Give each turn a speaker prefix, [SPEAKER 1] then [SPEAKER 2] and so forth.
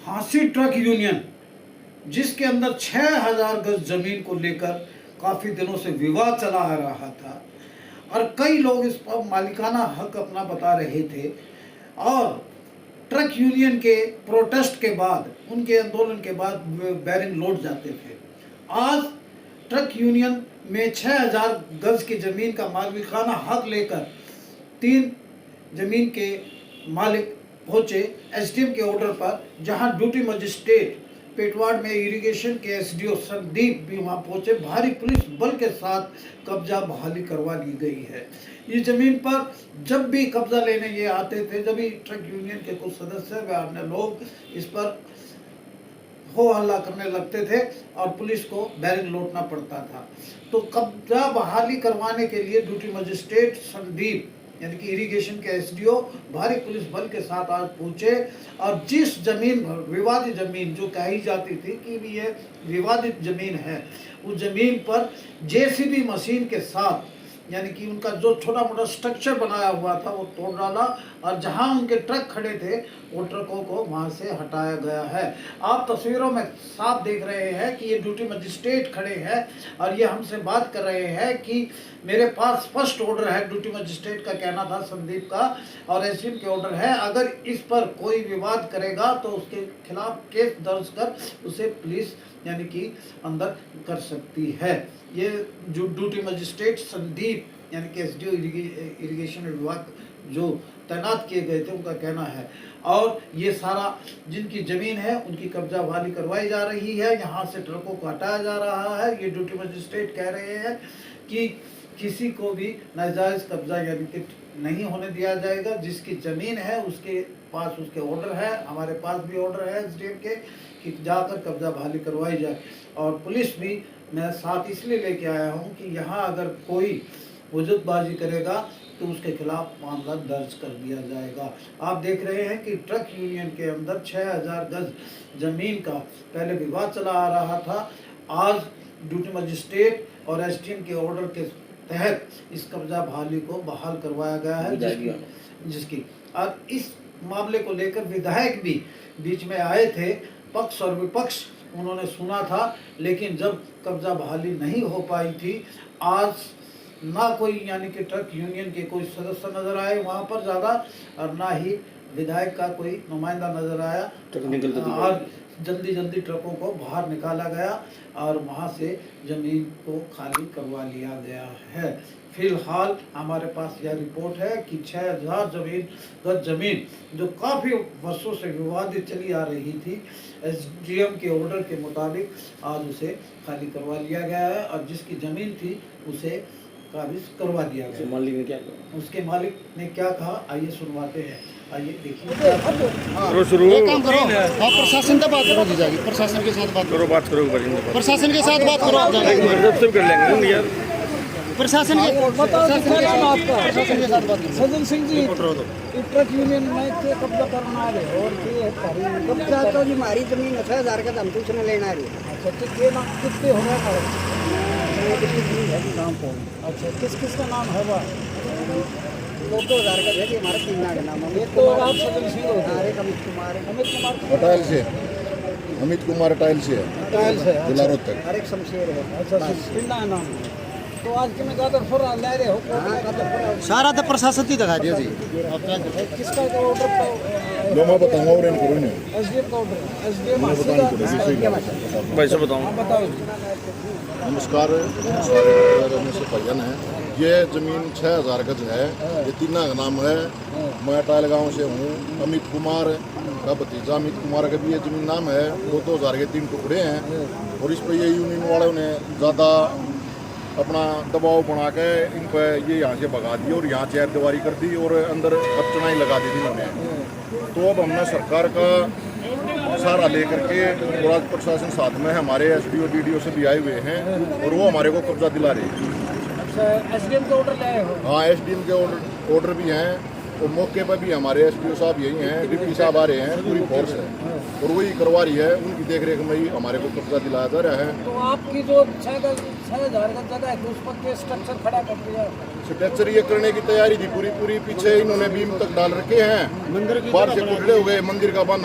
[SPEAKER 1] Hansi truck union, जिसके अंदर 6000 गज जमीन को लेकर काफी दिनों से विवाद चला आ रहा था और कई लोग इस पर मालिकाना हक अपना बता रहे थे और ट्रक यूनियन के प्रोटेस्ट के बाद, उनके आंदोलन के बाद बैरिंग लौट जाते थे। आज ट्रक यूनियन में 6000 गज की जमीन का मालिकाना हक लेकर 3 जमीन के मालिक पहुंचे एसडीएम के ऑर्डर पर, जहां ड्यूटी मजिस्ट्रेट पेटवाड़ में इरिगेशन के एसडीओ संदीप भी वहां पहुंचे। भारी पुलिस बल के साथ कब्जा बहाली करवा ली गई है। इस जमीन पर जब भी कब्जा लेने ये आते थे, जब भी ट्रक यूनियन के कुछ सदस्य व अन्य लोग इस पर हो हल्ला करने लगते थे और पुलिस को बैरिंग लौटना पड़ता था। तो कब्जा बहाली करवाने के लिए ड्यूटी मजिस्ट्रेट संदीप यानी कि इरिगेशन के एसडीओ भारी पुलिस बल के साथ आज पहुंचे और जिस जमीन विवादित जमीन जो कही जाती थी कि भी ये विवादित जमीन है, उस जमीन पर जेसीबी मशीन के साथ यानी कि उनका जो छोटा मोटा स्ट्रक्चर बनाया हुआ था वो तोड़ डाला और जहां उनके ट्रक खड़े थे वो ट्रकों को वहां से हटाया गया है। आप तस्वीरों में साफ देख रहे हैं कि ये ड्यूटी मजिस्ट्रेट खड़े हैं और ये हमसे बात कर रहे हैं कि मेरे पास फर्स्ट ऑर्डर है, ड्यूटी मजिस्ट्रेट का कहना था संदीप का, और एसडीएम के ऑर्डर है, अगर इस पर कोई विवाद करेगा तो उसके खिलाफ केस दर्ज कर उसे पुलिस यानी कि अंदर कर सकती है। ये जो ड्यूटी मजिस्ट्रेट संदीप यानी कि एसडीओ इरिगेशन विभाग जो तैनात किए गए थे उनका कहना है। और ये सारा जिनकी ज़मीन है उनकी कब्जा बहाली करवाई जा रही है, यहाँ से ट्रकों को हटाया जा रहा है। ये ड्यूटी मजिस्ट्रेट कह रहे हैं कि किसी को भी नाजायज़ कब्जा यानी कि नहीं होने दिया जाएगा। जिसकी ज़मीन है उसके पास उसके ऑर्डर है, हमारे पास भी ऑर्डर है एसडीएम के कि जाकर कब्जा बहाली करवाई जाए। और पुलिस भी मैं साथ इसलिए लेके आया हूँ कि यहाँ अगर कोई वजूदबाजी करेगा तो उसके खिलाफ मामला दर्ज कर दिया जाएगा। आप देख रहे हैं कि ट्रक यूनियन के अंदर 6000 गज जमीन का पहले विवाद चला आ रहा था। आज ड्यूटी मजिस्ट्रेट और एसडीएम के ऑर्डर के तहत इस कब्जा बहाली को बहाल करवाया गया है, जिसकी और इस मामले को लेकर विधायक भी बीच में आए थे, पक्ष और विपक्ष उन्होंने सुना था, लेकिन जब कब्जा बहाली नहीं हो पाई थी, आज ना कोई यानी कि ट्रक यूनियन के कोई सदस्य नजर आए वहाँ पर ज़्यादा और ना ही विधायक का कोई नुमाइंदा नजर आया। और जल्दी ट्रकों को बाहर निकाला गया और वहाँ से ज़मीन को खाली करवा लिया गया है। फिलहाल हमारे पास यह रिपोर्ट है कि 6000 गज जमीन जो काफ़ी वर्षों से विवादित चली आ रही थी, एसडीएम के ऑर्डर के मुताबिक आज उसे खाली करवा लिया गया है और जिसकी ज़मीन थी उसे काबिज करवा दिया गया।
[SPEAKER 2] मालिक ने क्या कहा?
[SPEAKER 1] उसके मालिक ने क्या कहा, आइए सुनवाते हैं, आइए देखिए।
[SPEAKER 3] एक काम करो, आप प्रशासन से बात करो, जाएगी प्रशासन के साथ बात करो, प्रशासन के साथ बात करो, आप
[SPEAKER 2] सब कर लेंगे यार।
[SPEAKER 3] प्रशासन के साथ बात करो।
[SPEAKER 4] सजन सिंह जी, ट्रक यूनियन में के कब्जा करना रहे और
[SPEAKER 5] कब्जा तो जी हमारी जमीन 6000 का हम तुझने लेना है।
[SPEAKER 4] अच्छा, कितने हो रहा है नाम कौन? अच्छा, किस का नाम है वह?
[SPEAKER 5] 2000 का है हमारा 3 लाख नाम है।
[SPEAKER 4] तो आप सजन सिंह हो,
[SPEAKER 5] एक अमित कुमार
[SPEAKER 6] टाइल से, अमित कुमार टाइल से है, जिला रोहतक।
[SPEAKER 5] हर एक शमशेर है।
[SPEAKER 4] अच्छा, पिंडा है नाम। तो आज के में ज़्यादा फुरा ले रहे हो?
[SPEAKER 3] सारा तो प्रशासन ही दिखा दिया जी।
[SPEAKER 4] किसका ऑर्डर?
[SPEAKER 6] जो मैं बताऊंगा और इनको नहीं
[SPEAKER 4] एसडीएम का ऑर्डर, एसडीएम
[SPEAKER 2] भाई से बताऊँ।
[SPEAKER 4] बताओ।
[SPEAKER 6] नमस्कार, में से भजन है। ये ज़मीन 6000 गज है, ये तीना का नाम है। मैं टाइल गांव से हूँ। अमित कुमार का भतीजा अमित कुमार का भी ये ज़मीन नाम है। 2000 के 3 टुकड़े हैं और इस पर ये यूनियन वालों ने ज़्यादा अपना दबाव बना के इन पर ये यहाँ से भगा दी और यहाँ चेयर दीवारी कर दी और अंदर अपचनाई लगा दी थी इन्होंने। तो अब हमने सरकार का सहारा लेकर के और आज प्रशासन साथ में हमारे एसडीओ डीडीओ से भी आए हुए हैं और वो हमारे को कब्जा दिला रहे हैं।
[SPEAKER 4] अच्छा, एसडीएम के ऑर्डर लाए हो?
[SPEAKER 6] हाँ, एसडीएम के ऑर्डर भी हैं और मौके पर भी हमारे एसडीओ साहब यही हैं, डिप्टी साहब आ रहे हैं, पूरी फोर्स है और वही करवा रही है। उनकी देखरेख में ही हमारे को कब्जा दिलाया जा रहा है।
[SPEAKER 4] तो आपकी जो 6000 का जगह है उस पर के स्ट्रक्चर खड़ा कर दिया?
[SPEAKER 6] स्ट्रक्चर ये करने की तैयारी थी पूरी, पीछे इन्होंने बीम तक डाल रखे हैं, बाहर से कुचले हो गए, मंदिर का बना